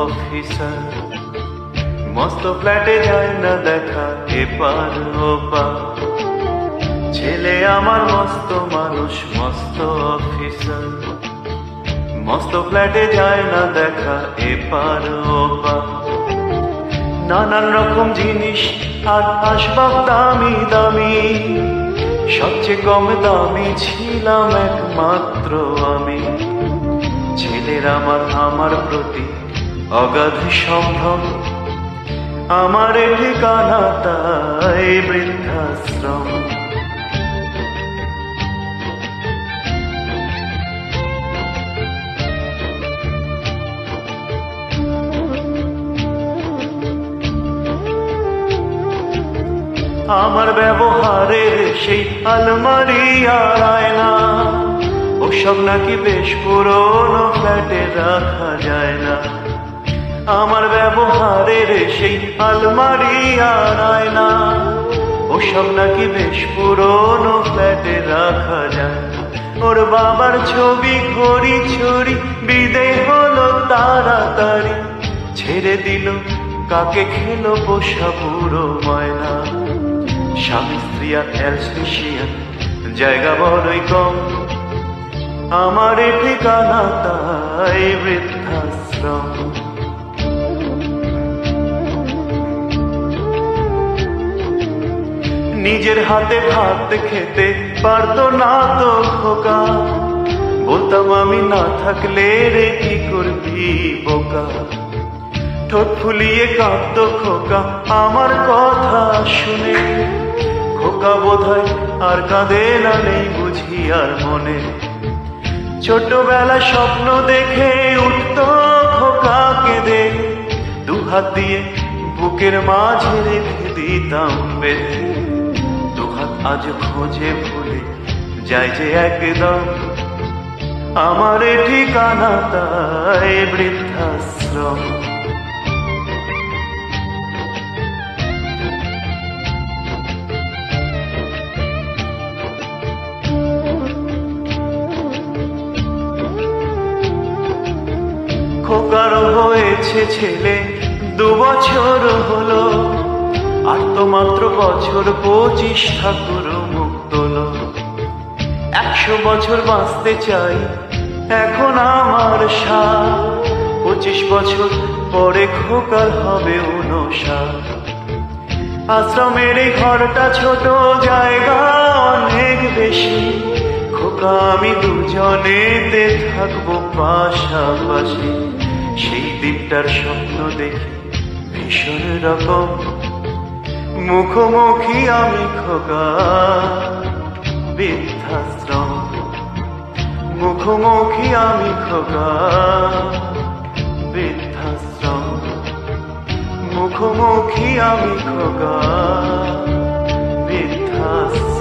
Officer, মস্ত ফ্ল্যাটে যায় না দেখা এপার ওপার। ছেলে আমার মস্ত মানুষ, মস্ত অফিসার, মস্ত ফ্ল্যাটে যায় না দেখা এপার ওপার। নানান রকম জিনিস আর আসবাব দামি দামি, সবচেয়ে কম দামি ছিলাম একমাত্র আমি। ছেলের আমার প্রতি অগাধ সম্ভ্রম, আমার ঠিকানা তাই বৃদ্ধাশ্রম। আমার ব্যবহারের সেই আলমারি আর আয়না, ওসব নাকি বেশ পুরনো ফ্ল্যাটে রাখা যায় না। আমার ব্যবহারের সেই আলমারি আর আয়না, ওসব নাকি বেশ পুরনো ফ্ল্যাটে রাখা যায় না। ওর বাবার ছবি ঘড়ি ছড়ি বিদেয় হলো তাড়াতাড়ি, ছেড়ে দিল কাকে খেলো পোষা পুরো ময়না। স্বামী স্ত্রী আর অ্যালসেশিয়ান জায়গা বড়ই কম, আমার ঠিকানা তাই বৃদ্ধাশ্রম। নিজের হাতে ভাত খেতে পারতো না তো খোকা, বলতাম আমি না থাকলে রে কি করবি বোকা। ঠোঁট ফুলিয়ে কাঁদতো খোকা আমার কথা শুনে, খোকা বোধহয় আর কাঁদে না, নেই বুঝি আর মনে। ছোটবেলা স্বপ্ন দেখে উঠতো খোকা কেঁদে, দুহাত দিয়ে বুকের মাঝে রেখে দিতাম বেঁধে। দুহাত আজ খোঁজে ভুলে যায় যে একদম, আমার ঠিকানা তাই বৃদ্ধাশ্রম। খোকার হয়েছে ছেলে 2 বছর হলো, আর তো মাত্র বছর 25 ঠাকুর মুখ তোলো। 100 বছর বাঁচতে চাই এখন আমার সাথ, 25 বছর পরে খোকার হবে 59। আশ্রমের এই ঘরটা ছোট, জায়গা অনেক বেশি, খোকা আমি দুজনেতে থাকবো পাশাপাশি। সেই দিনটার স্বপ্ন দেখি ভীষণ রকম, মুখোমুখি আমি খোকা বৃদ্ধাশ্রম। মুখোমুখি আমি খোকা বৃদ্ধাশ্রম। মুখোমুখি আমি খোকা বৃদ্ধাশ্রম।